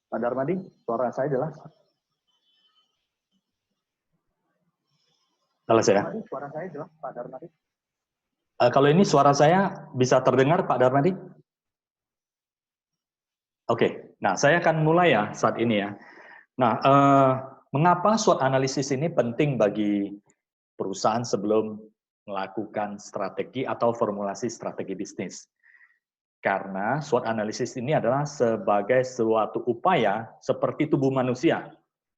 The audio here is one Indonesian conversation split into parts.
Pak Darmadi, suara saya jelas? Jelas ya? Suara saya jelas, Pak Darmadi? Kalau ini suara saya bisa terdengar, Pak Darmadi? Oke, nah saya akan mulai ya saat ini ya. Nah, mengapa SWOT analisis ini penting bagi perusahaan sebelum melakukan strategi atau formulasi strategi bisnis? Karena SWOT analisis ini adalah sebagai suatu upaya seperti tubuh manusia.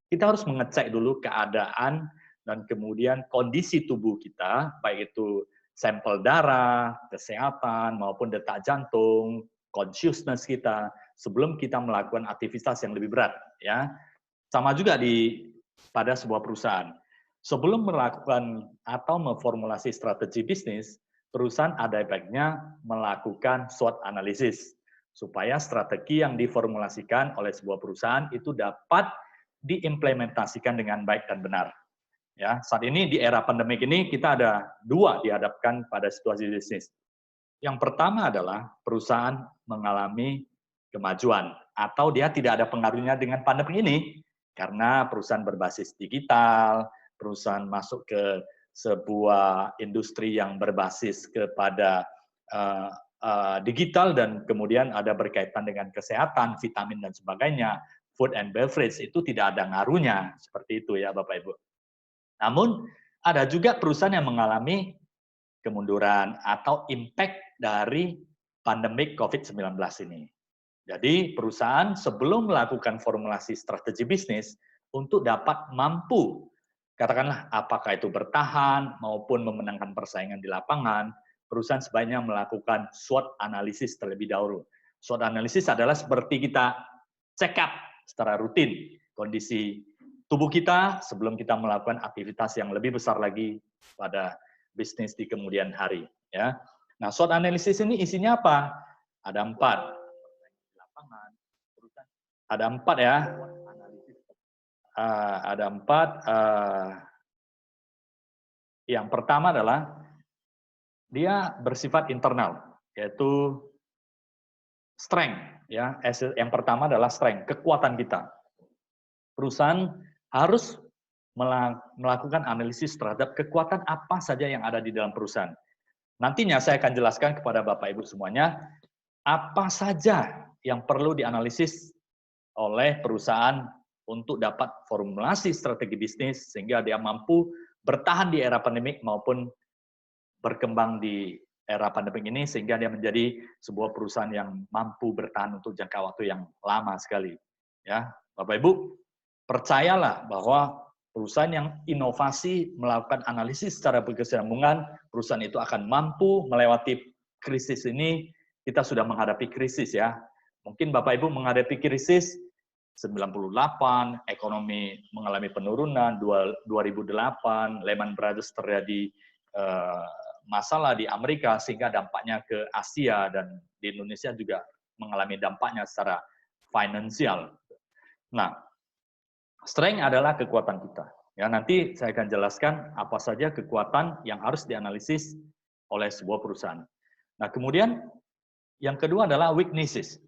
Kita harus mengecek dulu keadaan dan kemudian kondisi tubuh kita, baik itu sampel darah, kesehatan, maupun detak jantung, consciousness kita, sebelum kita melakukan aktivitas yang lebih berat. Ya, sama juga pada sebuah perusahaan. Sebelum melakukan atau memformulasi strategi bisnis, perusahaan ada baiknya melakukan SWOT analisis supaya strategi yang diformulasikan oleh sebuah perusahaan itu dapat diimplementasikan dengan baik dan benar. Ya, saat ini di era pandemik ini kita ada dua dihadapkan pada situasi bisnis. Yang pertama adalah perusahaan mengalami kemajuan atau dia tidak ada pengaruhnya dengan pandemi ini karena perusahaan berbasis digital, perusahaan masuk ke sebuah industri yang berbasis kepada digital dan kemudian ada berkaitan dengan kesehatan, vitamin dan sebagainya, food and beverage itu tidak ada ngaruhnya seperti itu ya Bapak Ibu. Namun ada juga perusahaan yang mengalami kemunduran atau impact dari pandemik COVID-19 ini. Jadi perusahaan sebelum melakukan formulasi strategi bisnis untuk dapat mampu, katakanlah apakah itu bertahan maupun memenangkan persaingan di lapangan, perusahaan sebaiknya melakukan SWOT analisis terlebih dahulu. SWOT analisis adalah seperti kita check up secara rutin kondisi tubuh kita sebelum kita melakukan aktivitas yang lebih besar lagi pada bisnis di kemudian hari. Ya. Nah, SWOT analisis ini isinya apa? Ada 4. Ada 4 ya. Ada 4. Yang pertama adalah dia bersifat internal, yaitu strength. Ya. Yang pertama adalah strength, kekuatan kita. Perusahaan harus melakukan analisis terhadap kekuatan apa saja yang ada di dalam perusahaan. Nantinya saya akan jelaskan kepada Bapak Ibu semuanya, apa saja yang perlu dianalisis oleh perusahaan untuk dapat formulasi strategi bisnis, sehingga dia mampu bertahan di era pandemik maupun berkembang di era pandemik ini, sehingga dia menjadi sebuah perusahaan yang mampu bertahan untuk jangka waktu yang lama sekali. Ya, Bapak Ibu, percayalah bahwa perusahaan yang inovasi melakukan analisis secara berkesinambungan, perusahaan itu akan mampu melewati krisis ini. Kita sudah menghadapi krisis ya. Mungkin Bapak Ibu menghadapi krisis 98, ekonomi mengalami penurunan, 2008, Lehman Brothers terjadi masalah di Amerika sehingga dampaknya ke Asia dan di Indonesia juga mengalami dampaknya secara finansial. Nah, strength adalah kekuatan kita. Ya, nanti saya akan jelaskan apa saja kekuatan yang harus dianalisis oleh sebuah perusahaan. Nah, kemudian yang kedua adalah weaknesses.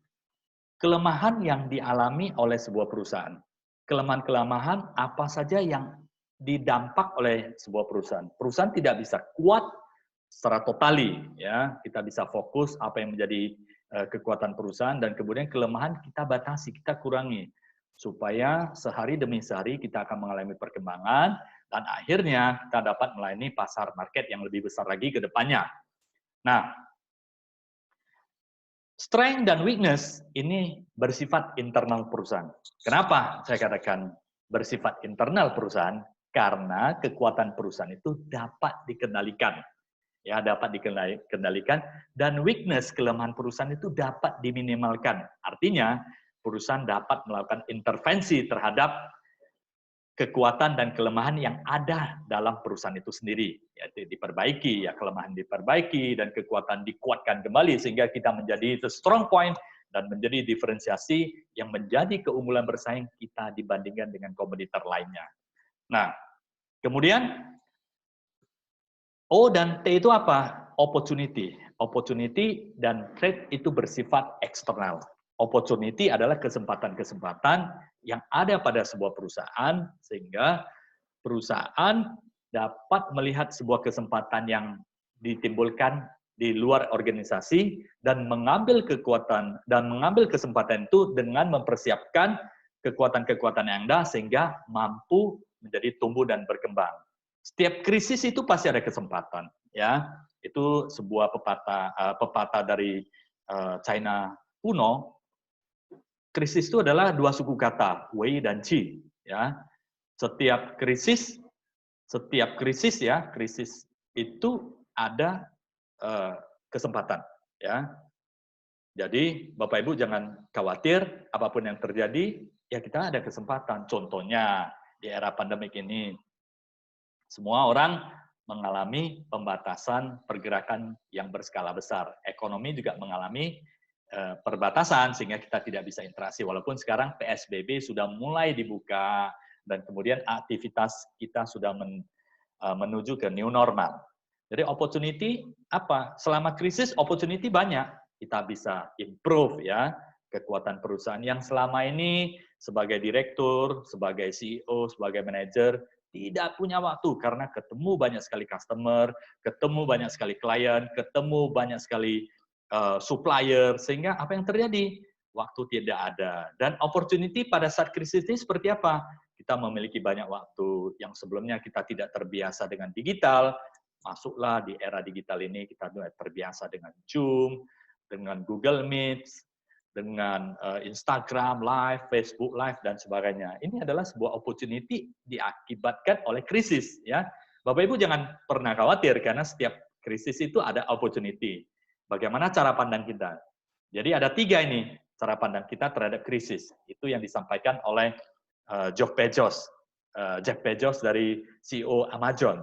Kelemahan yang dialami oleh sebuah perusahaan. Kelemahan-kelemahan apa saja yang didampak oleh sebuah perusahaan. Perusahaan tidak bisa kuat secara totali, ya. Kita bisa fokus apa yang menjadi kekuatan perusahaan dan kemudian kelemahan kita batasi, kita kurangi. Supaya sehari demi sehari kita akan mengalami perkembangan dan akhirnya kita dapat melayani pasar market yang lebih besar lagi ke depannya. Nah, strength dan weakness ini bersifat internal perusahaan. Kenapa saya katakan bersifat internal perusahaan? Karena kekuatan perusahaan itu dapat dikendalikan. Ya, dapat dikendalikan dan weakness, kelemahan perusahaan itu dapat diminimalkan. Artinya, perusahaan dapat melakukan intervensi terhadap kekuatan dan kelemahan yang ada dalam perusahaan itu sendiri. Yaitu diperbaiki, ya kelemahan diperbaiki, dan kekuatan dikuatkan kembali, sehingga kita menjadi the strong point, dan menjadi diferensiasi yang menjadi keunggulan bersaing kita dibandingkan dengan kompetitor lainnya. Nah, kemudian O dan T itu apa? Opportunity. Opportunity dan threat itu bersifat eksternal. Opportunity adalah kesempatan-kesempatan yang ada pada sebuah perusahaan, sehingga perusahaan dapat melihat sebuah kesempatan yang ditimbulkan di luar organisasi dan mengambil kekuatan dan mengambil kesempatan itu dengan mempersiapkan kekuatan-kekuatan yang ada sehingga mampu menjadi tumbuh dan berkembang. Setiap krisis itu pasti ada kesempatan, ya. Itu sebuah pepatah dari China kuno. Krisis itu adalah dua suku kata, wei dan qi, ya. Setiap krisis ya, krisis itu ada kesempatan, ya. Jadi Bapak Ibu jangan khawatir apapun yang terjadi, ya kita ada kesempatan. Contohnya di era pandemik ini, semua orang mengalami pembatasan pergerakan yang berskala besar. Ekonomi juga mengalami perbatasan sehingga kita tidak bisa interaksi. Walaupun sekarang PSBB sudah mulai dibuka dan kemudian aktivitas kita sudah menuju ke new normal. Jadi opportunity apa? Selama krisis opportunity banyak. Kita bisa improve ya kekuatan perusahaan yang selama ini sebagai direktur, sebagai CEO, sebagai manajer tidak punya waktu karena ketemu banyak sekali customer, ketemu banyak sekali klien, ketemu banyak sekali supplier, sehingga apa yang terjadi? Waktu tidak ada. Dan opportunity pada saat krisis ini seperti apa? Kita memiliki banyak waktu yang sebelumnya kita tidak terbiasa dengan digital, masuklah di era digital ini, kita terbiasa dengan Zoom, dengan Google Meet, dengan Instagram Live, Facebook Live, dan sebagainya. Ini adalah sebuah opportunity diakibatkan oleh krisis. Ya, Bapak Ibu jangan pernah khawatir, karena setiap krisis itu ada opportunity. Bagaimana cara pandang kita? Jadi ada 3 ini cara pandang kita terhadap krisis. Itu yang disampaikan oleh Jeff Bezos dari CEO Amazon.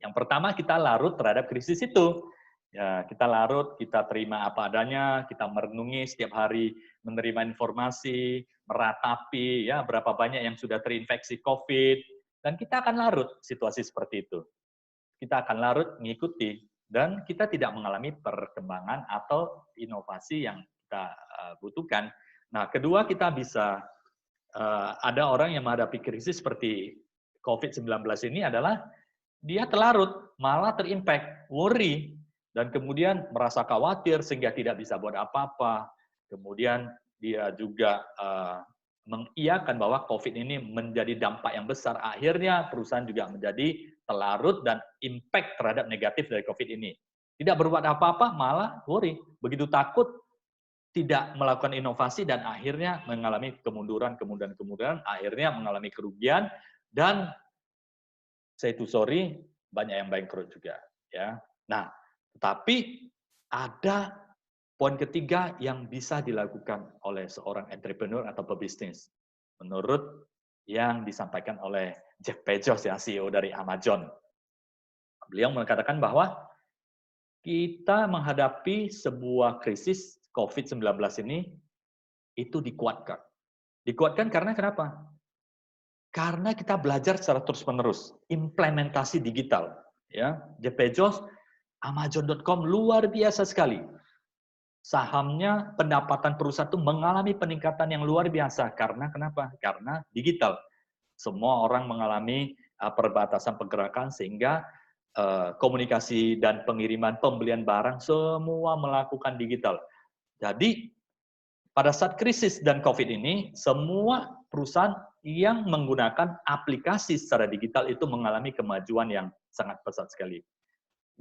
Yang pertama, kita larut terhadap krisis itu. Ya, kita larut, kita terima apa adanya, kita merenungi setiap hari, menerima informasi, meratapi ya berapa banyak yang sudah terinfeksi COVID, dan kita akan larut situasi seperti itu. Kita akan larut mengikuti, dan kita tidak mengalami perkembangan atau inovasi yang kita butuhkan. Nah, kedua, kita bisa ada orang yang menghadapi krisis seperti COVID-19 ini adalah dia telarut, malah terimpact, worry, dan kemudian merasa khawatir sehingga tidak bisa buat apa-apa. Kemudian dia juga mengiyakan bahwa COVID ini menjadi dampak yang besar. Akhirnya perusahaan juga menjadi telarut dan impact terhadap negatif dari COVID ini. Tidak berbuat apa-apa, malah worry. Begitu takut, tidak melakukan inovasi, dan akhirnya mengalami kemunduran, akhirnya mengalami kerugian, dan say to sorry, banyak yang bangkrut juga. Ya. Nah, tetapi ada poin ketiga yang bisa dilakukan oleh seorang entrepreneur atau pebisnis. Menurut yang disampaikan oleh Jeff Bezos, ya, CEO dari Amazon. Beliau mengatakan bahwa kita menghadapi sebuah krisis COVID-19 ini itu dikuatkan. Dikuatkan karena kenapa? Karena kita belajar secara terus-menerus, implementasi digital. Ya, Jeff Bezos, Amazon.com luar biasa sekali. Sahamnya, pendapatan perusahaan itu mengalami peningkatan yang luar biasa. Karena kenapa? Karena digital. Semua orang mengalami perbatasan pergerakan sehingga komunikasi dan pengiriman pembelian barang semua melakukan digital. Jadi pada saat krisis dan COVID ini, semua perusahaan yang menggunakan aplikasi secara digital itu mengalami kemajuan yang sangat pesat sekali.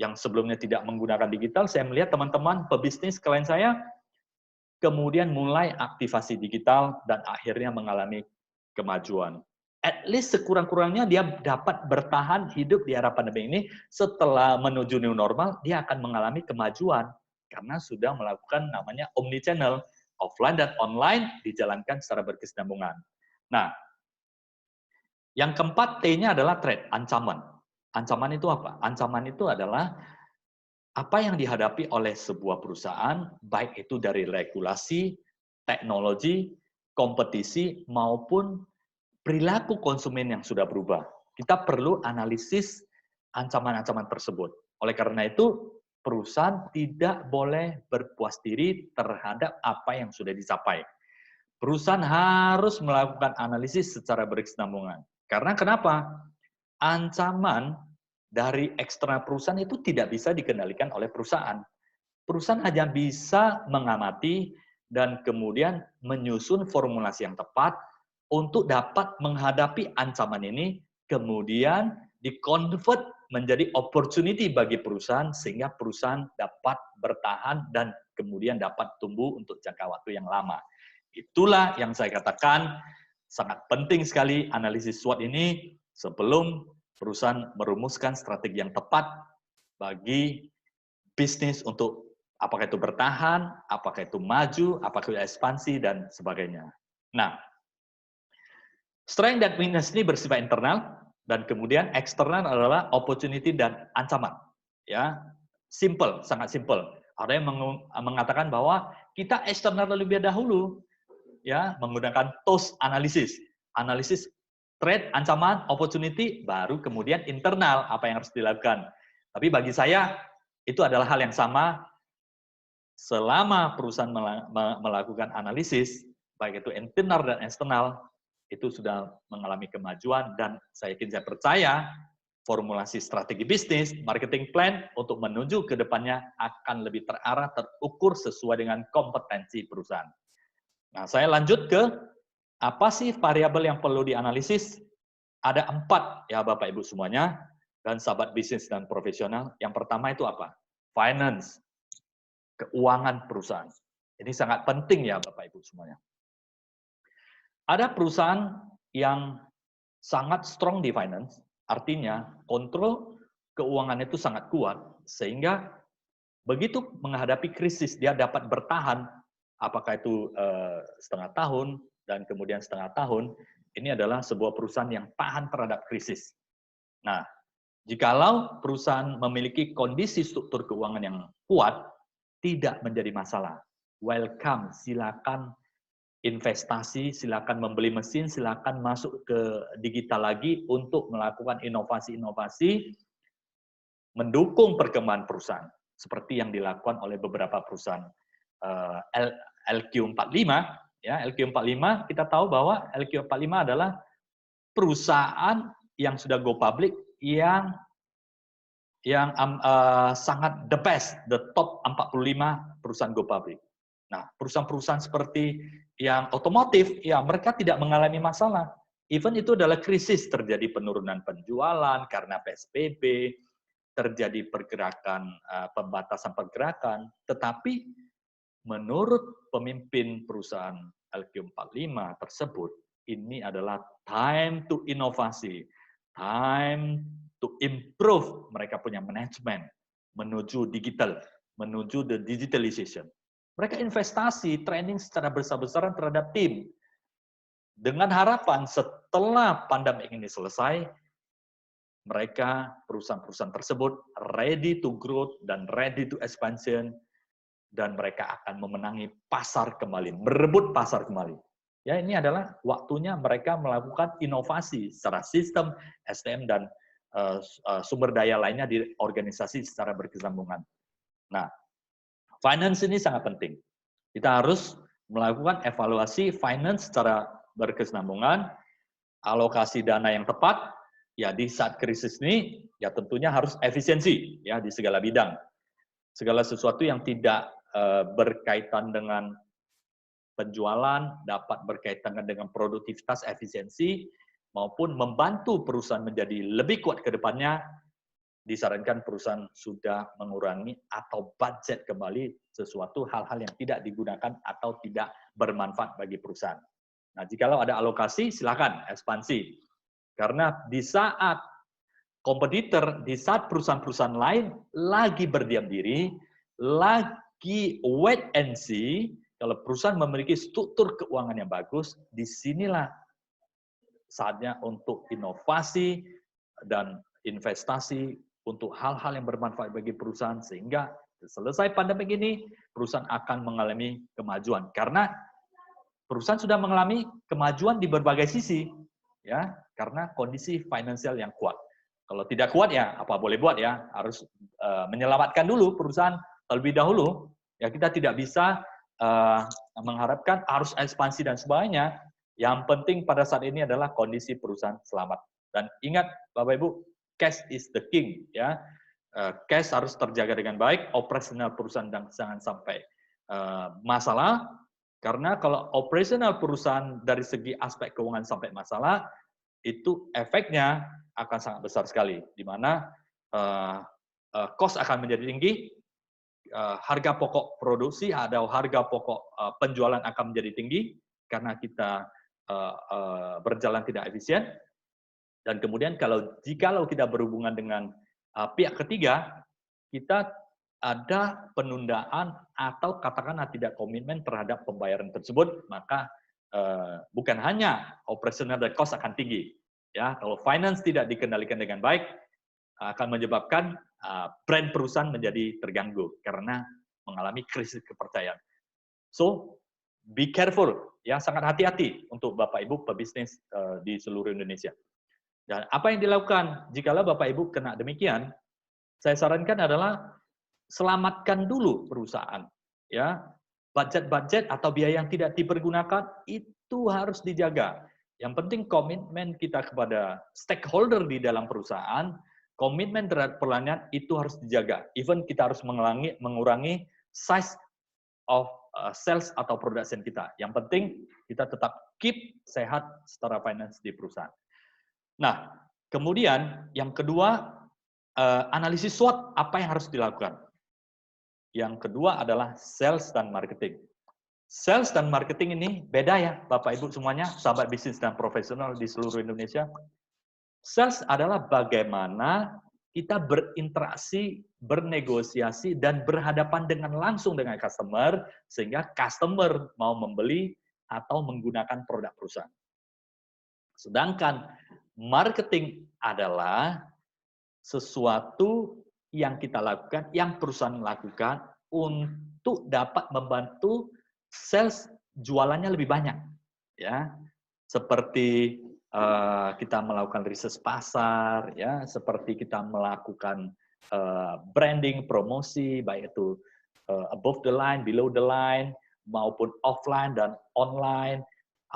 Yang sebelumnya tidak menggunakan digital, saya melihat teman-teman pebisnis klien saya kemudian mulai aktivasi digital dan akhirnya mengalami kemajuan. At least sekurang-kurangnya dia dapat bertahan hidup di era pandemi ini. Setelah menuju new normal, dia akan mengalami kemajuan karena sudah melakukan namanya omnichannel, offline dan online dijalankan secara berkesinambungan. Nah, yang keempat T-nya adalah threat, ancaman. Ancaman itu apa? Ancaman itu adalah apa yang dihadapi oleh sebuah perusahaan, baik itu dari regulasi, teknologi, kompetisi, maupun perilaku konsumen yang sudah berubah. Kita perlu analisis ancaman-ancaman tersebut. Oleh karena itu, perusahaan tidak boleh berpuas diri terhadap apa yang sudah dicapai. Perusahaan harus melakukan analisis secara berkesinambungan. Karena kenapa? Ancaman dari eksternal perusahaan itu tidak bisa dikendalikan oleh perusahaan. Perusahaan hanya bisa mengamati dan kemudian menyusun formulasi yang tepat untuk dapat menghadapi ancaman ini, kemudian di-convert menjadi opportunity bagi perusahaan sehingga perusahaan dapat bertahan dan kemudian dapat tumbuh untuk jangka waktu yang lama. Itulah yang saya katakan sangat penting sekali analisis SWOT ini sebelum perusahaan merumuskan strategi yang tepat bagi bisnis untuk apakah itu bertahan, apakah itu maju, apakah itu ekspansi, dan sebagainya. Nah, strength dan weakness ini bersifat internal, dan kemudian eksternal adalah opportunity dan ancaman. Ya, simple, sangat simple. Ada yang mengatakan bahwa kita eksternal terlebih dahulu, ya, menggunakan TOS analisis. Analisis threat, ancaman, opportunity, baru kemudian internal apa yang harus dilakukan. Tapi bagi saya itu adalah hal yang sama. Selama perusahaan melakukan analisis, baik itu internal dan eksternal, itu sudah mengalami kemajuan dan saya percaya formulasi strategi bisnis, marketing plan untuk menuju ke depannya akan lebih terarah, terukur sesuai dengan kompetensi perusahaan. Nah, saya lanjut ke apa sih variabel yang perlu dianalisis? Ada 4 ya Bapak Ibu semuanya dan sahabat bisnis dan profesional. Yang pertama itu apa? Finance, keuangan perusahaan. Ini sangat penting ya Bapak Ibu semuanya. Ada perusahaan yang sangat strong di finance, artinya kontrol keuangan itu sangat kuat, sehingga begitu menghadapi krisis dia dapat bertahan, apakah itu setengah tahun dan kemudian setengah tahun, ini adalah sebuah perusahaan yang tahan terhadap krisis. Nah, jikalau perusahaan memiliki kondisi struktur keuangan yang kuat, tidak menjadi masalah. Welcome, silakan investasi, silakan membeli mesin, silakan masuk ke digital lagi untuk melakukan inovasi-inovasi, mendukung perkembangan perusahaan. Seperti yang dilakukan oleh beberapa perusahaan LQ45. Ya, LQ45 kita tahu bahwa LQ45 adalah perusahaan yang sudah go public yang sangat the best, the top 45 perusahaan go public. Nah, perusahaan-perusahaan seperti yang otomotif, ya mereka tidak mengalami masalah. Even itu adalah krisis, terjadi penurunan penjualan karena PSBB, terjadi pergerakan, pembatasan pergerakan, tetapi menurut pemimpin perusahaan LQ45 tersebut, ini adalah time to inovasi, time to improve mereka punya manajemen, menuju digital, menuju the digitalization. Mereka investasi, training secara besar-besaran terhadap tim. Dengan harapan setelah pandemi ini selesai, mereka, perusahaan-perusahaan tersebut, ready to grow dan ready to expansion, dan mereka akan memenangi pasar kembali, merebut pasar kembali. Ya, ini adalah waktunya mereka melakukan inovasi secara sistem, SDM, dan sumber daya lainnya di organisasi secara berkesinambungan. Nah, finance ini sangat penting. Kita harus melakukan evaluasi finance secara berkesinambungan, alokasi dana yang tepat, ya di saat krisis ini, ya tentunya harus efisiensi ya di segala bidang. Segala sesuatu yang tidak berkaitan dengan penjualan, dapat berkaitan dengan produktivitas, efisiensi, maupun membantu perusahaan menjadi lebih kuat ke depannya, disarankan perusahaan sudah mengurangi atau budget kembali sesuatu hal-hal yang tidak digunakan atau tidak bermanfaat bagi perusahaan. Nah, jikalau ada alokasi, silakan ekspansi. Karena di saat kompetitor, di saat perusahaan-perusahaan lain lagi berdiam diri, lagi wait and see, kalau perusahaan memiliki struktur keuangan yang bagus, disinilah saatnya untuk inovasi dan investasi untuk hal-hal yang bermanfaat bagi perusahaan, sehingga selesai pandemi ini, perusahaan akan mengalami kemajuan. Karena perusahaan sudah mengalami kemajuan di berbagai sisi, ya, karena kondisi finansial yang kuat. Kalau tidak kuat ya apa boleh buat ya, harus menyelamatkan dulu perusahaan terlebih dahulu. Ya kita tidak bisa mengharapkan harus ekspansi dan sebagainya. Yang penting pada saat ini adalah kondisi perusahaan selamat. Dan ingat Bapak Ibu, cash is the king ya. Cash harus terjaga dengan baik, operasional perusahaan dan jangan sampai masalah. Karena kalau operasional perusahaan dari segi aspek keuangan sampai masalah, itu efeknya akan sangat besar sekali, di mana cost akan menjadi tinggi, harga pokok produksi atau harga pokok penjualan akan menjadi tinggi karena kita berjalan tidak efisien. Dan kemudian jikalau kita berhubungan dengan pihak ketiga, kita ada penundaan atau katakanlah tidak komitmen terhadap pembayaran tersebut, maka bukan hanya operasional dan cost akan tinggi. Ya, kalau finance tidak dikendalikan dengan baik, akan menyebabkan brand perusahaan menjadi terganggu karena mengalami krisis kepercayaan. So, be careful, ya sangat hati-hati untuk Bapak Ibu pebisnis di seluruh Indonesia. Dan apa yang dilakukan jikalau Bapak Ibu kena demikian, saya sarankan adalah selamatkan dulu perusahaan. Ya, budget-budget atau biaya yang tidak dipergunakan itu harus dijaga. Yang penting komitmen kita kepada stakeholder di dalam perusahaan, komitmen terhadap pelayanan itu harus dijaga. Even kita harus mengurangi size of sales atau production kita. Yang penting kita tetap keep sehat secara finance di perusahaan. Nah, kemudian yang kedua, analisis SWOT apa yang harus dilakukan. Yang kedua adalah sales dan marketing. Sales dan marketing ini beda ya, Bapak Ibu semuanya, sahabat bisnis dan profesional di seluruh Indonesia. Sales adalah bagaimana kita berinteraksi, bernegosiasi, dan berhadapan dengan langsung dengan customer, sehingga customer mau membeli atau menggunakan produk perusahaan. Sedangkan marketing adalah sesuatu yang kita lakukan, yang perusahaan lakukan untuk dapat membantu sales jualannya lebih banyak, ya. Seperti kita melakukan riset pasar, ya, seperti kita melakukan branding, promosi, baik itu above the line, below the line, maupun offline dan online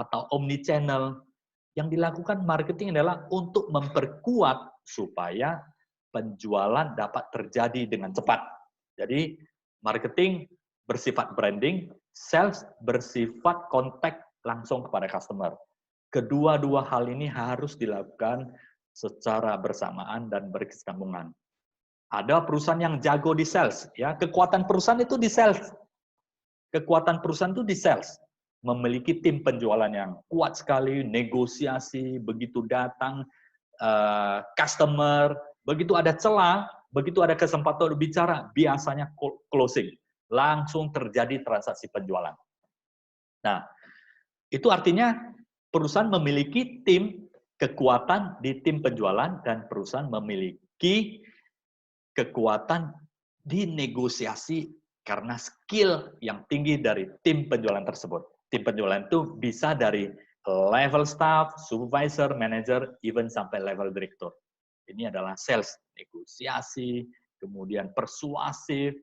atau omni channel. Yang dilakukan marketing adalah untuk memperkuat supaya penjualan dapat terjadi dengan cepat. Jadi marketing bersifat branding, sales bersifat kontak langsung kepada customer. Kedua-dua hal ini harus dilakukan secara bersamaan dan berkesinambungan. Ada perusahaan yang jago di sales, ya, kekuatan perusahaan itu di sales. Kekuatan perusahaan itu di sales. Memiliki tim penjualan yang kuat sekali, negosiasi, begitu datang customer, begitu ada celah, begitu ada kesempatan berbicara, biasanya closing. Langsung terjadi transaksi penjualan. Nah, itu artinya perusahaan memiliki tim, kekuatan di tim penjualan, dan perusahaan memiliki kekuatan di negosiasi karena skill yang tinggi dari tim penjualan tersebut. Tim penjualan itu bisa dari level staff, supervisor, manager, even sampai level direktur. Ini adalah sales, negosiasi, kemudian persuasif,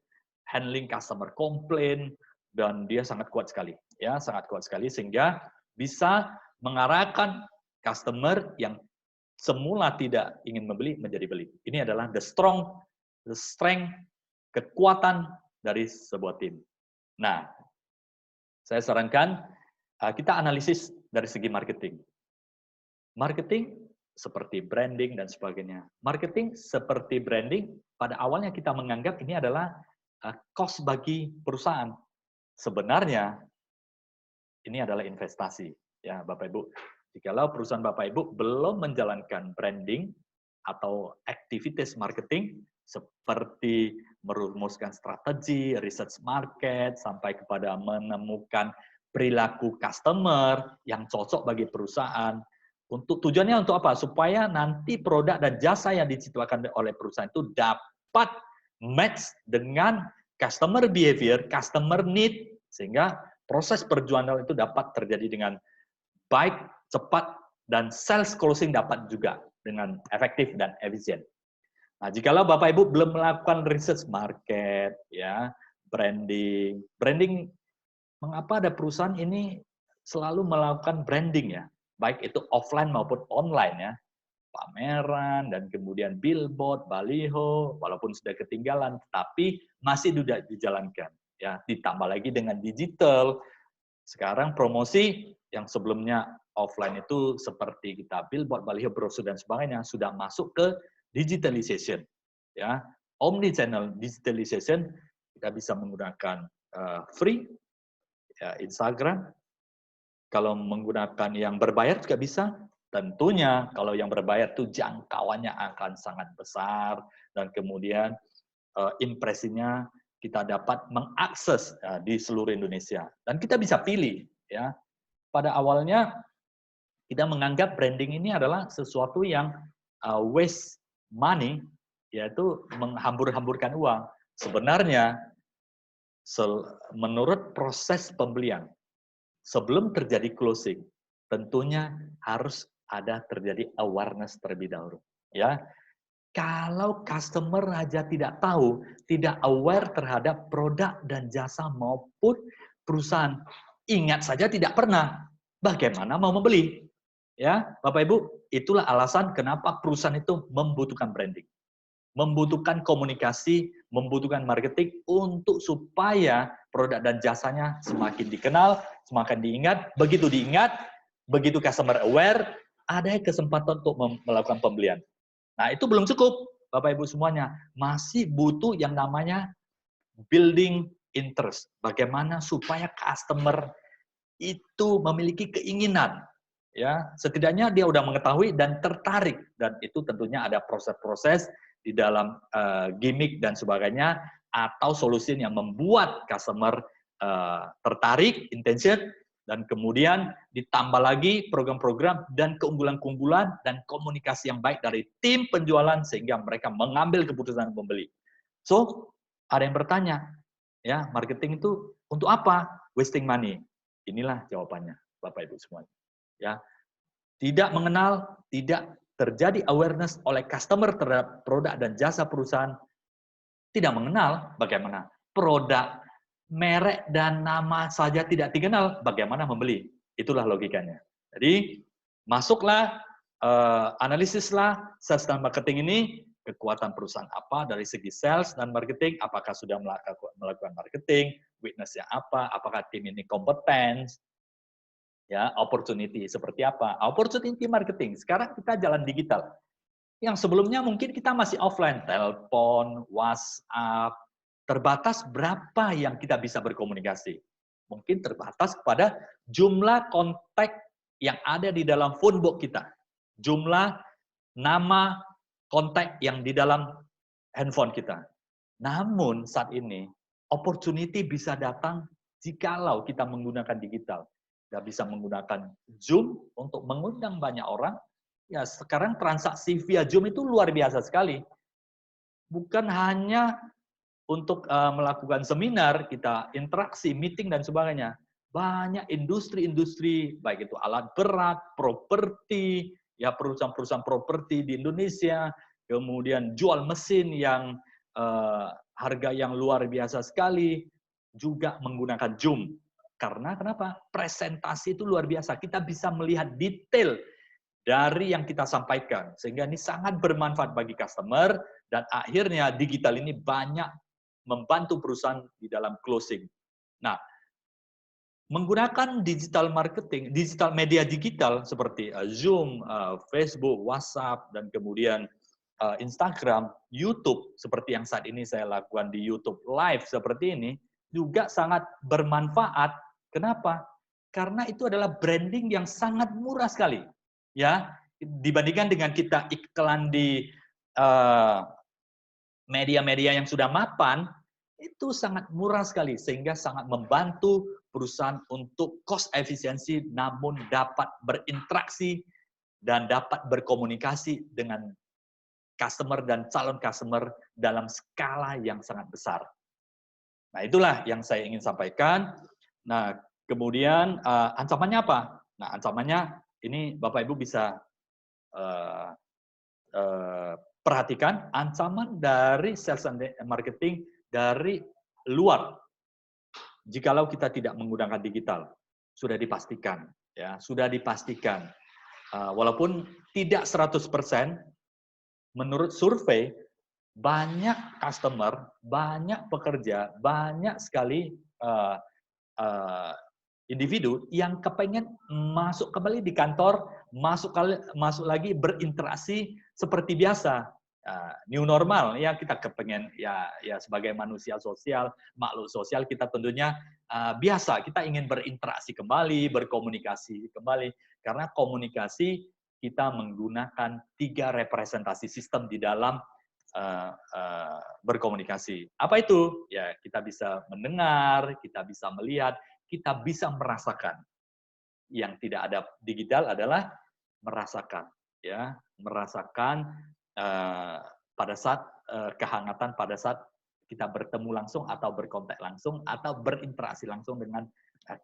handling customer complaint, dan dia sangat kuat sekali, ya, sangat kuat sekali sehingga bisa mengarahkan customer yang semula tidak ingin membeli menjadi beli. Ini adalah the strength, kekuatan dari sebuah tim. Nah, saya sarankan kita analisis dari segi marketing. Marketing seperti branding dan sebagainya. Marketing seperti branding, pada awalnya kita menganggap ini adalah cost bagi perusahaan. Sebenarnya ini adalah investasi, ya Bapak Ibu. Jikalau perusahaan Bapak Ibu belum menjalankan branding atau aktivitas marketing seperti merumuskan strategi, research market, sampai kepada menemukan perilaku customer yang cocok bagi perusahaan. Tujuannya untuk apa? Supaya nanti produk dan jasa yang diciptakan oleh perusahaan itu dapat match dengan customer behavior, customer need, sehingga proses perjualan itu dapat terjadi dengan baik, cepat, dan sales closing dapat juga dengan efektif dan efisien. Nah, jikalau Bapak Ibu belum melakukan research market, ya, branding, mengapa ada perusahaan ini selalu melakukan branding ya, baik itu offline maupun online ya, pameran dan kemudian billboard, baliho, walaupun sudah ketinggalan, tapi masih tidak dijalankan. Ya, ditambah lagi dengan digital. Sekarang promosi yang sebelumnya offline itu seperti kita billboard, baliho, brosur dan sebagainya sudah masuk ke digitalization. Ya, omni-channel digitalization, kita bisa menggunakan free, ya, Instagram. Kalau menggunakan yang berbayar juga bisa. Tentunya kalau yang berbayar itu jangkauannya akan sangat besar dan kemudian impresinya kita dapat mengakses di seluruh Indonesia dan kita bisa pilih ya. Pada awalnya kita menganggap branding ini adalah sesuatu yang waste money, yaitu menghambur-hamburkan uang. Sebenarnya menurut proses pembelian sebelum terjadi closing tentunya harus ada terjadi awareness terlebih dahulu ya. Kalau customer aja tidak tahu, tidak aware terhadap produk dan jasa maupun perusahaan, ingat saja tidak pernah, bagaimana mau membeli? Ya, Bapak Ibu, itulah alasan kenapa perusahaan itu membutuhkan branding, membutuhkan komunikasi, membutuhkan marketing untuk supaya produk dan jasanya semakin dikenal, semakin diingat, begitu customer aware, ada kesempatan untuk melakukan pembelian. Nah, itu belum cukup, Bapak Ibu semuanya. Masih butuh yang namanya building interest. Bagaimana supaya customer itu memiliki keinginan. Ya, setidaknya dia udah mengetahui dan tertarik. Dan itu tentunya ada proses-proses di dalam gimmick dan sebagainya, atau solusi yang membuat customer tertarik, intention, dan kemudian ditambah lagi program-program dan keunggulan-keunggulan dan komunikasi yang baik dari tim penjualan sehingga mereka mengambil keputusan membeli. So, ada yang bertanya, ya, marketing itu untuk apa? Wasting money. Inilah jawabannya, Bapak Ibu semuanya. Ya, tidak mengenal, tidak terjadi awareness oleh customer terhadap produk dan jasa perusahaan, tidak mengenal bagaimana produk, merek dan nama saja tidak dikenal, bagaimana membeli? Itulah logikanya. Jadi, masuklah, analisislah sales dan marketing ini, kekuatan perusahaan apa dari segi sales dan marketing, apakah sudah melakukan marketing, weakness-nya apa, apakah tim ini kompeten, ya, opportunity seperti apa? Opportunity marketing. Sekarang kita jalan digital. Yang sebelumnya mungkin kita masih offline, telepon, WhatsApp, terbatas berapa yang kita bisa berkomunikasi. Mungkin terbatas kepada jumlah kontak yang ada di dalam phonebook kita. Jumlah nama kontak yang di dalam handphone kita. Namun saat ini, opportunity bisa datang jikalau kita menggunakan digital. Kita bisa menggunakan Zoom untuk mengundang banyak orang. Ya, sekarang transaksi via Zoom itu luar biasa sekali. Bukan hanya untuk melakukan seminar, kita interaksi, meeting, dan sebagainya. Banyak industri-industri, baik itu alat berat, properti, ya perusahaan-perusahaan properti di Indonesia, kemudian jual mesin yang harga yang luar biasa sekali, juga menggunakan Zoom. Karena kenapa? Presentasi itu luar biasa. Kita bisa melihat detail dari yang kita sampaikan. Sehingga ini sangat bermanfaat bagi customer, dan akhirnya digital ini banyak membantu perusahaan di dalam closing. Nah, menggunakan digital marketing, digital media digital seperti Zoom, Facebook, WhatsApp, dan kemudian Instagram, YouTube, seperti yang saat ini saya lakukan di YouTube Live seperti ini, juga sangat bermanfaat. Kenapa? Karena itu adalah branding yang sangat murah sekali. Ya, dibandingkan dengan kita iklan di media-media yang sudah mapan, itu sangat murah sekali, sehingga sangat membantu perusahaan untuk cost efisiensi, namun dapat berinteraksi dan dapat berkomunikasi dengan customer dan calon customer dalam skala yang sangat besar. Nah, itulah yang saya ingin sampaikan. Nah, kemudian ancamannya apa? Nah, ancamannya ini Bapak Ibu bisa perhatikan ancaman dari sales and marketing dari luar. Jikalau kita tidak menggunakan digital, sudah dipastikan, ya, sudah dipastikan. Walaupun tidak 100%, menurut survei, banyak customer, banyak pekerja, banyak sekali individu yang kepengen masuk kembali di kantor, masuk lagi berinteraksi seperti biasa. New normal, ya kita kepengen ya sebagai manusia sosial, makhluk sosial, kita tentunya biasa, kita ingin berinteraksi kembali, berkomunikasi kembali, karena komunikasi kita menggunakan 3 representasi sistem di dalam berkomunikasi. Apa itu? Ya, kita bisa mendengar, kita bisa melihat, kita bisa merasakan. Yang tidak ada digital adalah merasakan, ya, merasakan pada saat kehangatan, pada saat kita bertemu langsung atau berkontak langsung atau berinteraksi langsung dengan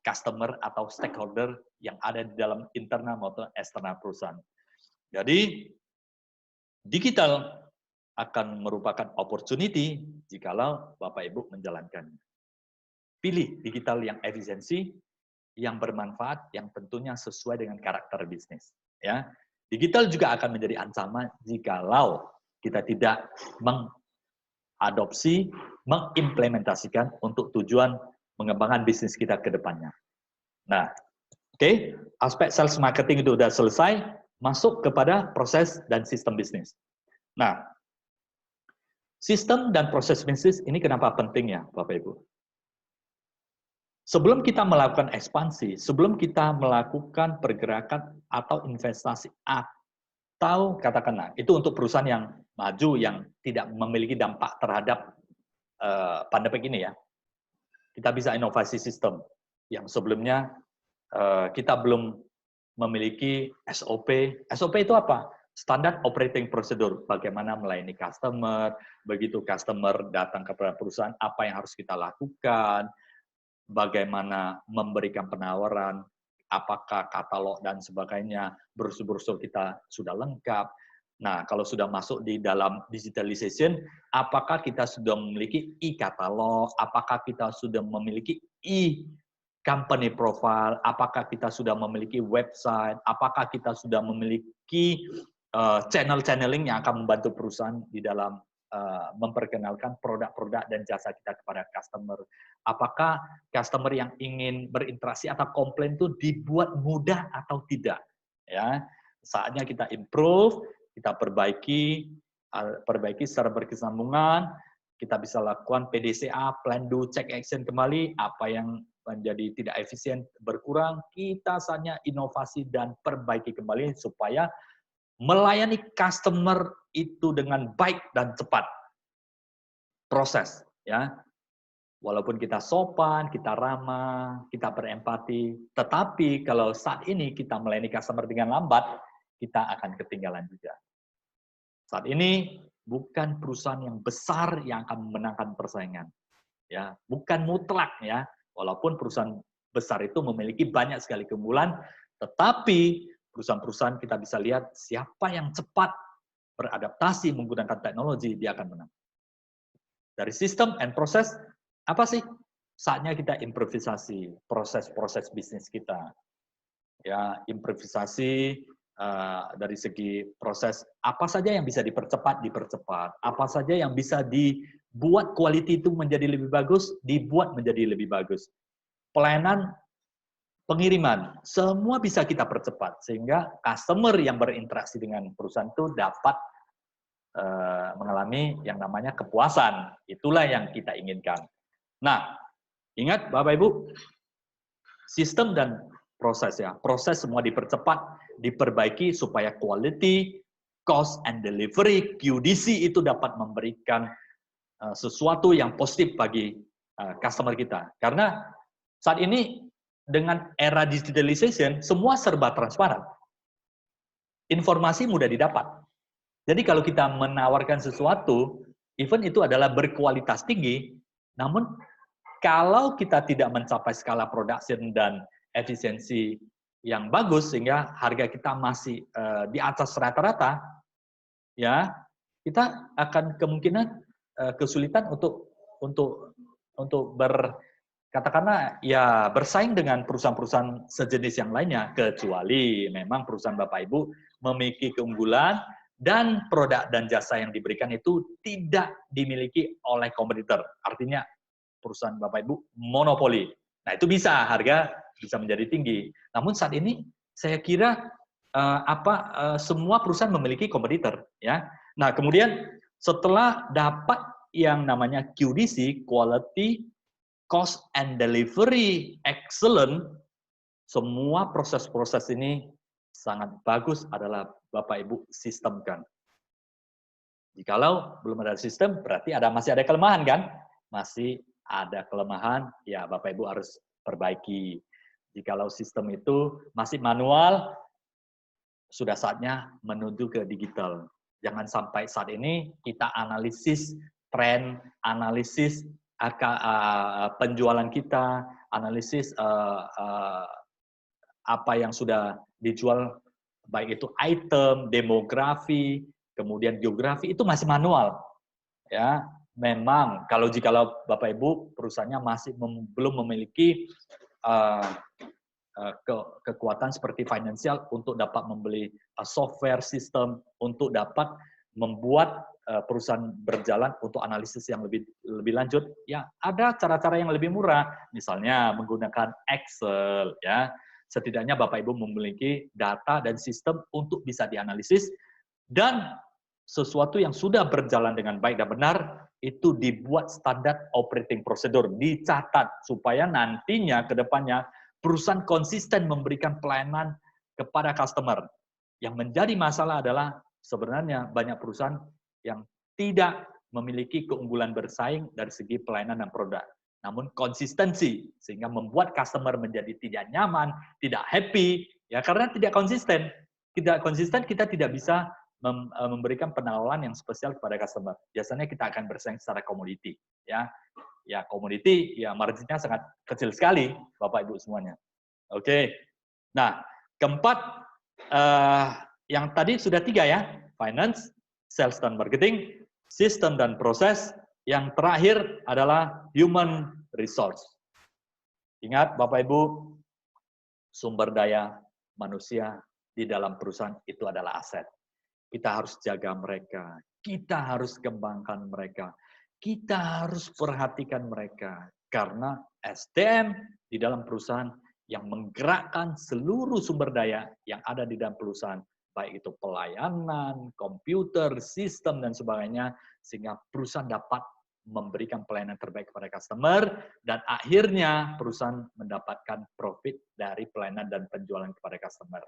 customer atau stakeholder yang ada di dalam internal maupun eksternal perusahaan. Jadi digital akan merupakan opportunity jikalau Bapak Ibu menjalankannya. Pilih digital yang efisiensi, yang bermanfaat, yang tentunya sesuai dengan karakter bisnis. Ya, digital juga akan menjadi ancaman jikalau kita tidak mengadopsi, mengimplementasikan untuk tujuan mengembangkan bisnis kita ke depannya. Nah, oke, aspek sales marketing itu sudah selesai, masuk kepada proses dan sistem bisnis. Nah, sistem dan proses bisnis ini kenapa penting ya, Bapak Ibu? Sebelum kita melakukan ekspansi, sebelum kita melakukan pergerakan atau investasi, atau katakanlah, itu untuk perusahaan yang maju, yang tidak memiliki dampak terhadap pandemi ini ya, kita bisa inovasi sistem yang sebelumnya kita belum memiliki SOP. SOP itu apa? Standard Operating Procedure, bagaimana melayani customer, begitu customer datang kepada perusahaan, apa yang harus kita lakukan, bagaimana memberikan penawaran, apakah katalog dan sebagainya, brosur-brosur kita sudah lengkap. Nah, kalau sudah masuk di dalam digitalization, apakah kita sudah memiliki e-katalog, apakah kita sudah memiliki e-company profile, apakah kita sudah memiliki website, apakah kita sudah memiliki channel-channeling yang akan membantu perusahaan di dalam memperkenalkan produk-produk dan jasa kita kepada customer. Apakah customer yang ingin berinteraksi atau komplain itu dibuat mudah atau tidak? Ya, saatnya kita improve, kita perbaiki secara berkesinambungan. Kita bisa lakukan PDCA, plan do check action kembali. Apa yang menjadi tidak efisien berkurang, kita saatnya inovasi dan perbaiki kembali supaya melayani customer itu dengan baik dan cepat. Proses, ya. Walaupun kita sopan, kita ramah, kita berempati, tetapi kalau saat ini kita melayani customer dengan lambat, kita akan ketinggalan juga. Saat ini bukan perusahaan yang besar yang akan memenangkan persaingan, ya, bukan mutlak ya. Walaupun perusahaan besar itu memiliki banyak sekali keunggulan, tetapi perusahaan-perusahaan kita bisa lihat siapa yang cepat beradaptasi menggunakan teknologi, dia akan menang. Dari sistem and proses, apa sih? Saatnya kita improvisasi proses-proses bisnis kita. Ya, improvisasi dari segi proses, apa saja yang bisa dipercepat, apa saja yang bisa dibuat quality itu menjadi lebih bagus, dibuat menjadi lebih bagus. Pelayanan pengiriman, semua bisa kita percepat, sehingga customer yang berinteraksi dengan perusahaan itu dapat mengalami yang namanya kepuasan. Itulah yang kita inginkan. Nah, ingat Bapak Ibu, sistem dan proses ya. Proses semua dipercepat, diperbaiki supaya quality, cost and delivery, QDC itu dapat memberikan sesuatu yang positif bagi customer kita. Karena saat ini dengan era digitalization, semua serba transparan. Informasi mudah didapat. Jadi kalau kita menawarkan sesuatu, even itu adalah berkualitas tinggi, namun kalau kita tidak mencapai skala production dan efisiensi yang bagus, sehingga harga kita masih di atas rata-rata, ya kita akan kemungkinan kesulitan untuk katakanlah ya bersaing dengan perusahaan-perusahaan sejenis yang lainnya, kecuali memang perusahaan Bapak Ibu memiliki keunggulan dan produk dan jasa yang diberikan itu tidak dimiliki oleh kompetitor. Artinya perusahaan Bapak Ibu monopoli. Nah, itu bisa harga bisa menjadi tinggi. Namun saat ini saya kira semua perusahaan memiliki kompetitor, ya. Nah, kemudian setelah dapat yang namanya QDC, Quality Cost and Delivery Excellent, semua proses-proses ini sangat bagus adalah Bapak Ibu sistemkan. Jikalau belum ada sistem, berarti masih ada kelemahan kan? Masih ada kelemahan, ya Bapak Ibu harus perbaiki. Jikalau sistem itu masih manual, sudah saatnya menuju ke digital. Jangan sampai saat ini kita analisis tren, analisis penjualan kita, analisis apa yang sudah dijual, baik itu item, demografi, kemudian geografi, itu masih manual. Ya, memang jikalau Bapak Ibu perusahaannya masih belum memiliki kekuatan seperti finansial untuk dapat membeli software system, untuk dapat membuat perusahaan berjalan untuk analisis yang lebih lanjut, ya ada cara-cara yang lebih murah, misalnya menggunakan Excel, ya setidaknya Bapak Ibu memiliki data dan sistem untuk bisa dianalisis, dan sesuatu yang sudah berjalan dengan baik dan benar itu dibuat standar operating procedure, dicatat supaya nantinya ke depannya perusahaan konsisten memberikan pelayanan kepada customer. Yang menjadi masalah adalah sebenarnya banyak perusahaan yang tidak memiliki keunggulan bersaing dari segi pelayanan dan produk. Namun konsistensi, sehingga membuat customer menjadi tidak nyaman, tidak happy, ya karena tidak konsisten. Tidak konsisten, kita tidak bisa memberikan penawaran yang spesial kepada customer. Biasanya kita akan bersaing secara komoditi. Ya komoditi, ya marginnya sangat kecil sekali, Bapak Ibu semuanya. Oke. Nah, keempat, yang tadi sudah 3 ya, finance, sales dan marketing, sistem dan proses. Yang terakhir adalah human resource. Ingat Bapak Ibu, sumber daya manusia di dalam perusahaan itu adalah aset. Kita harus jaga mereka, kita harus kembangkan mereka, kita harus perhatikan mereka. Karena SDM di dalam perusahaan yang menggerakkan seluruh sumber daya yang ada di dalam perusahaan, baik itu pelayanan, komputer, sistem, dan sebagainya, sehingga perusahaan dapat memberikan pelayanan terbaik kepada customer, dan akhirnya perusahaan mendapatkan profit dari pelayanan dan penjualan kepada customer.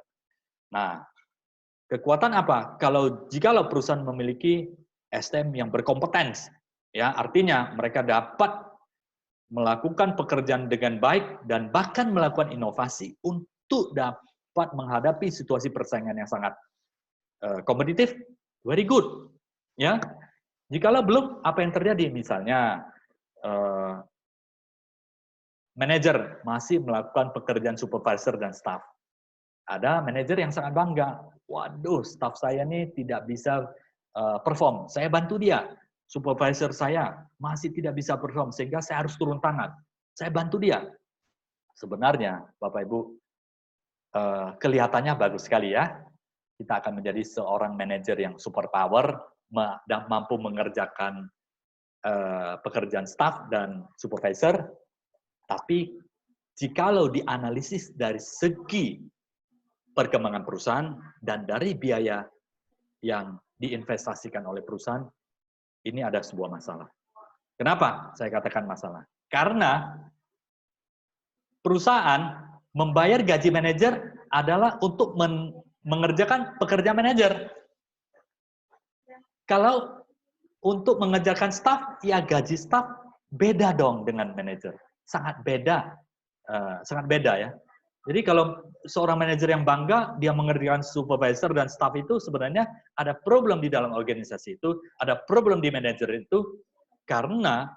Nah, kekuatan apa? Jikalau perusahaan memiliki SDM yang berkompetens, ya artinya mereka dapat melakukan pekerjaan dengan baik dan bahkan melakukan inovasi untuk dapat menghadapi situasi persaingan yang sangat kompetitif, very good. Ya, jikalau belum, apa yang terjadi? Misalnya manajer masih melakukan pekerjaan supervisor dan staff. Ada manajer yang sangat bangga, waduh, staff saya ini tidak bisa perform, saya bantu dia. Supervisor saya masih tidak bisa perform, sehingga saya harus turun tangan. Saya bantu dia. Sebenarnya, Bapak Ibu, kelihatannya bagus sekali ya. Kita akan menjadi seorang manajer yang super power, dan mampu mengerjakan pekerjaan staff dan supervisor. Tapi, jikalau dianalisis dari segi perkembangan perusahaan dan dari biaya yang diinvestasikan oleh perusahaan, ini ada sebuah masalah. Kenapa saya katakan masalah? Karena perusahaan membayar gaji manajer adalah untuk mengerjakan pekerjaan manajer. Kalau untuk mengerjakan staff, ya gaji staff beda dong dengan manajer. Sangat beda ya. Jadi kalau seorang manajer yang bangga, dia mengerjakan supervisor dan staff itu, sebenarnya ada problem di dalam organisasi itu, ada problem di manajer itu, karena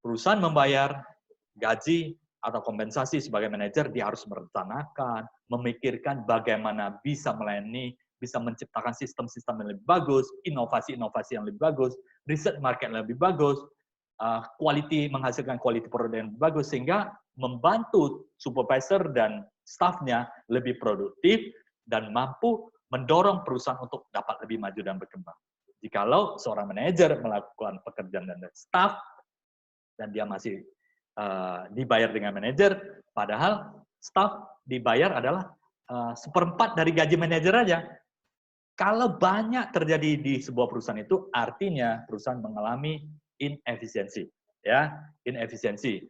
perusahaan membayar gaji atau kompensasi sebagai manajer, dia harus merencanakan, memikirkan bagaimana bisa melayani bisa menciptakan sistem-sistem yang lebih bagus, inovasi-inovasi yang lebih bagus, riset market yang lebih bagus, menghasilkan quality produk yang lebih bagus, sehingga membantu supervisor dan staffnya lebih produktif dan mampu mendorong perusahaan untuk dapat lebih maju dan berkembang. Jikalau seorang manajer melakukan pekerjaan dan staff, dan dia masih dibayar dengan manajer, padahal staff dibayar adalah 1/4 dari gaji manajer aja. Kalau banyak terjadi di sebuah perusahaan itu, artinya perusahaan mengalami inefisiensi. Ya, inefisiensi.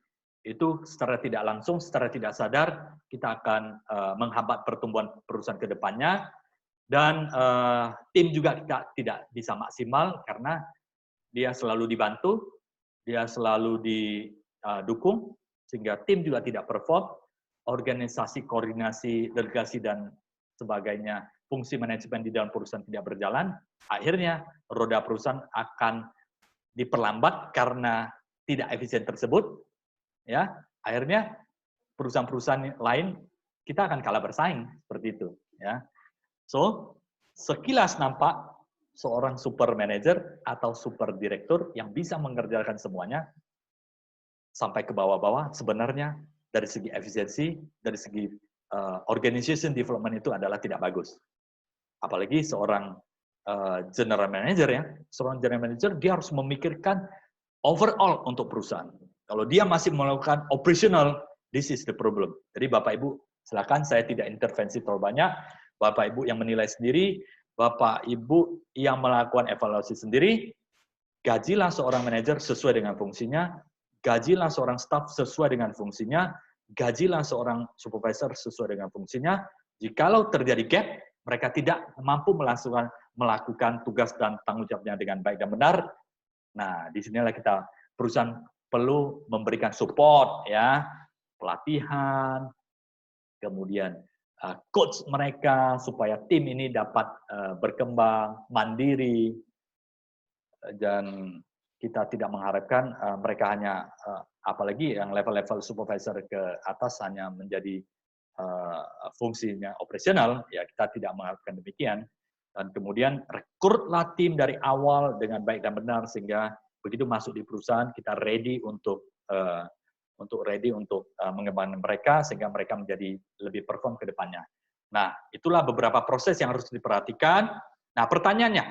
Itu secara tidak langsung, secara tidak sadar, kita akan menghambat pertumbuhan perusahaan ke depannya, dan tim juga tidak bisa maksimal karena dia selalu dibantu, dia selalu didukung, sehingga tim juga tidak perform, organisasi, koordinasi, delegasi, dan sebagainya, fungsi manajemen di dalam perusahaan tidak berjalan, akhirnya roda perusahaan akan diperlambat karena tidak efisien tersebut, ya. Akhirnya perusahaan-perusahaan lain kita akan kalah bersaing seperti itu, ya. So, sekilas nampak seorang super manager atau super direktur yang bisa mengerjakan semuanya sampai ke bawah-bawah, sebenarnya dari segi efisiensi, dari segi organization development itu adalah tidak bagus. Apalagi seorang general manager, ya, seorang general manager dia harus memikirkan overall untuk perusahaan. Kalau dia masih melakukan operational, this is the problem. Jadi Bapak Ibu, silakan, saya tidak intervensi terlalu banyak. Bapak Ibu yang menilai sendiri, Bapak Ibu yang melakukan evaluasi sendiri, gajilah seorang manajer sesuai dengan fungsinya, gajilah seorang staff sesuai dengan fungsinya, gajilah seorang supervisor sesuai dengan fungsinya. Jikalau terjadi gap, mereka tidak mampu melakukan tugas dan tanggung jawabnya dengan baik dan benar. Nah, disinilah perusahaan perlu memberikan support, ya, pelatihan, kemudian coach mereka supaya tim ini dapat berkembang mandiri, dan kita tidak mengharapkan mereka hanya apalagi yang level-level supervisor ke atas hanya menjadi fungsinya operasional, ya kita tidak mengharapkan demikian. Dan kemudian rekrutlah tim dari awal dengan baik dan benar, sehingga begitu masuk di perusahaan kita ready untuk mengembangkan mereka sehingga mereka menjadi lebih perform ke depannya. Nah, itulah beberapa proses yang harus diperhatikan. Nah, pertanyaannya,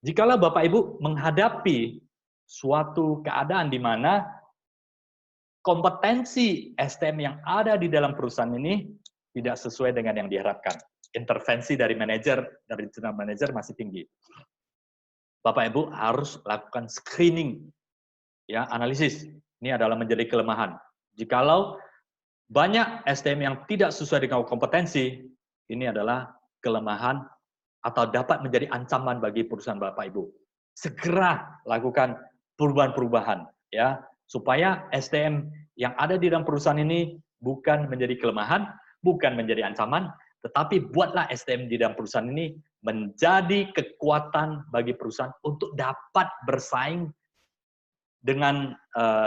jikalau Bapak Ibu menghadapi suatu keadaan di mana kompetensi STM yang ada di dalam perusahaan ini tidak sesuai dengan yang diharapkan, intervensi dari manajer, dari general manager masih tinggi, Bapak Ibu harus lakukan screening, ya, analisis. Ini adalah menjadi kelemahan. Jikalau banyak STM yang tidak sesuai dengan kompetensi, ini adalah kelemahan atau dapat menjadi ancaman bagi perusahaan Bapak Ibu. Segera lakukan perubahan-perubahan, ya, supaya STM yang ada di dalam perusahaan ini bukan menjadi kelemahan, bukan menjadi ancaman, tetapi buatlah STM di dalam perusahaan ini menjadi kekuatan bagi perusahaan untuk dapat bersaing dengan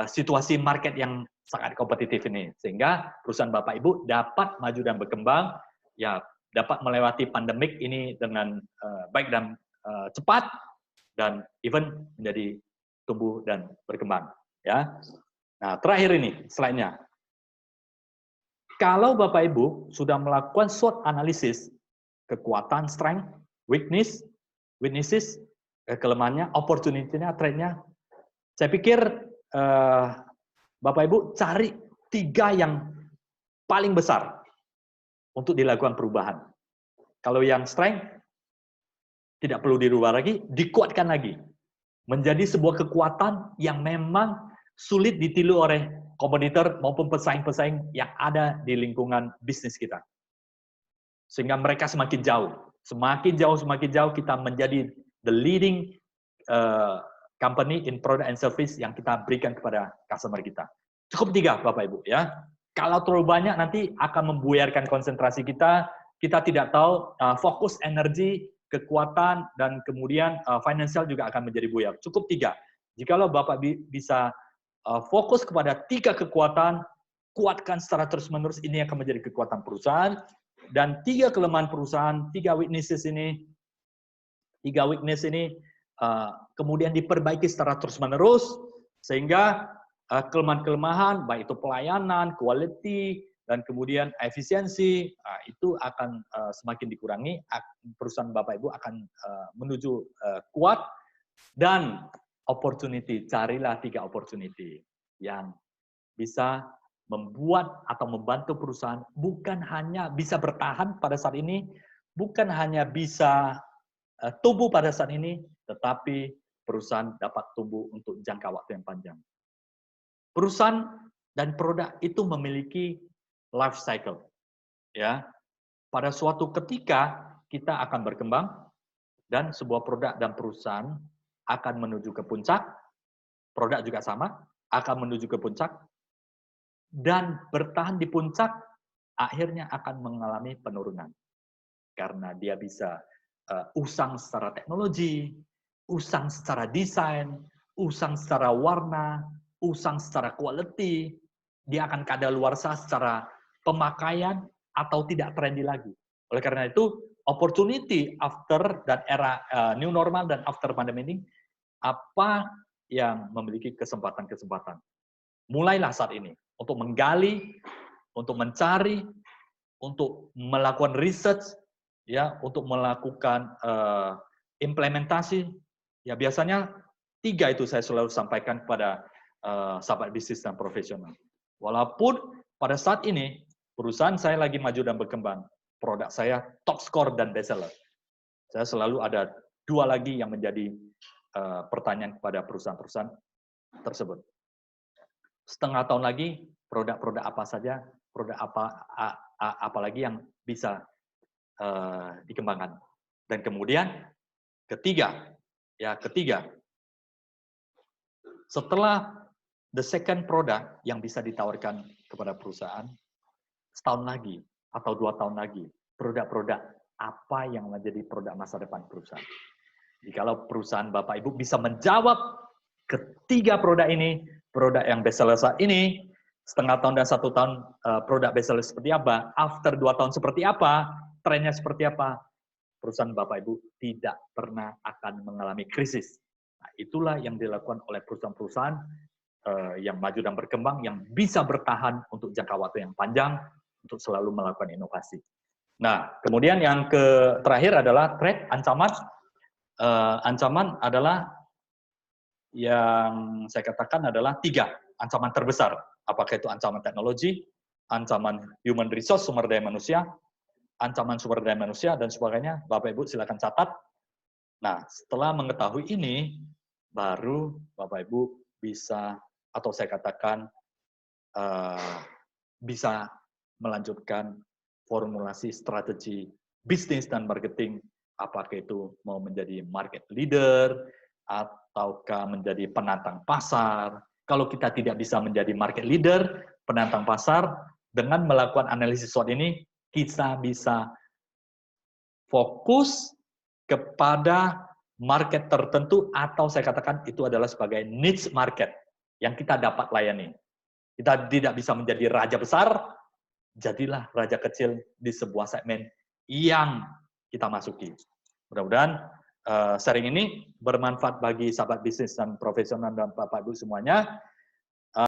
situasi market yang sangat kompetitif ini, sehingga perusahaan Bapak Ibu dapat maju dan berkembang, ya, dapat melewati pandemik ini dengan baik dan cepat, dan even menjadi tumbuh dan berkembang, ya. Nah, terakhir ini slide-nya. Kalau Bapak Ibu sudah melakukan SWOT analisis, kekuatan, strength, weaknesses, kelemahannya, opportunity-nya, trend-nya, saya pikir Bapak Ibu cari 3 yang paling besar untuk dilakukan perubahan. Kalau yang strength, tidak perlu dirubah lagi, dikuatkan lagi. Menjadi sebuah kekuatan yang memang sulit ditiru oleh kompetitor maupun pesaing-pesaing yang ada di lingkungan bisnis kita. Sehingga mereka semakin jauh kita menjadi the leading company in product and service yang kita berikan kepada customer kita. Cukup 3, Bapak Ibu, ya. Kalau terlalu banyak nanti akan membuyarkan konsentrasi kita tidak tahu fokus energi, kekuatan, dan kemudian finansial juga akan menjadi buyar. Cukup 3. Jikalau Bapak bisa fokus kepada 3 kekuatan, kuatkan secara terus-menerus, ini akan menjadi kekuatan perusahaan. Dan 3 kelemahan perusahaan, 3 weakness ini kemudian diperbaiki secara terus-menerus, sehingga kelemahan-kelemahan, baik itu pelayanan, quality, dan kemudian efisiensi, itu akan semakin dikurangi, perusahaan Bapak Ibu akan menuju kuat, dan opportunity, carilah 3 opportunity yang bisa membuat atau membantu perusahaan bukan hanya bisa bertahan pada saat ini, bukan hanya bisa tumbuh pada saat ini, tetapi perusahaan dapat tumbuh untuk jangka waktu yang panjang. Perusahaan dan produk itu memiliki life cycle. Ya, pada suatu ketika kita akan berkembang dan sebuah produk dan perusahaan akan menuju ke puncak, produk juga sama, akan menuju ke puncak, dan bertahan di puncak, akhirnya akan mengalami penurunan. Karena dia bisa usang secara teknologi, usang secara desain, usang secara warna, usang secara quality, dia akan kadaluarsa secara pemakaian atau tidak trendy lagi. Oleh karena itu, opportunity after dan era new normal dan after pandemi ini, apa yang memiliki kesempatan-kesempatan. Mulailah saat ini untuk menggali, untuk mencari, untuk melakukan research, ya, untuk melakukan implementasi. Ya, biasanya 3 itu saya selalu sampaikan kepada sahabat bisnis dan profesional. Walaupun pada saat ini perusahaan saya lagi maju dan berkembang, produk saya top score dan bestseller. Saya selalu ada 2 lagi yang menjadi pertanyaan kepada perusahaan-perusahaan tersebut. Setengah tahun lagi, produk-produk apa saja, produk apa lagi yang bisa dikembangkan. Dan kemudian ketiga, setelah the second product yang bisa ditawarkan kepada perusahaan, setahun lagi atau 2 tahun lagi, produk-produk apa yang menjadi produk masa depan perusahaan. Jikalau perusahaan Bapak Ibu bisa menjawab ketiga produk ini, produk yang bestseller saat ini, setengah tahun dan 1 tahun produk bestseller seperti apa, after 2 tahun seperti apa, trennya seperti apa, perusahaan Bapak Ibu tidak pernah akan mengalami krisis. Nah, itulah yang dilakukan oleh perusahaan-perusahaan yang maju dan berkembang, yang bisa bertahan untuk jangka waktu yang panjang, untuk selalu melakukan inovasi. Nah, kemudian yang terakhir adalah threat, ancaman. Ancaman adalah yang saya katakan adalah 3 ancaman terbesar. Apakah itu ancaman teknologi, ancaman human resource, sumber daya manusia, ancaman sumber daya manusia, dan sebagainya. Bapak Ibu silakan catat. Nah, setelah mengetahui ini, baru Bapak Ibu bisa, atau saya katakan, bisa melanjutkan formulasi strategi bisnis dan marketing, apakah itu mau menjadi market leader, ataukah menjadi penantang pasar. Kalau kita tidak bisa menjadi market leader, penantang pasar, dengan melakukan analisis SWOT ini, kita bisa fokus kepada market tertentu, atau saya katakan itu adalah sebagai niche market yang kita dapat layani. Kita tidak bisa menjadi raja besar, jadilah raja kecil di sebuah segmen yang kita masuki. Mudah-mudahan sharing ini bermanfaat bagi sahabat bisnis dan profesional dan Bapak Ibu semuanya.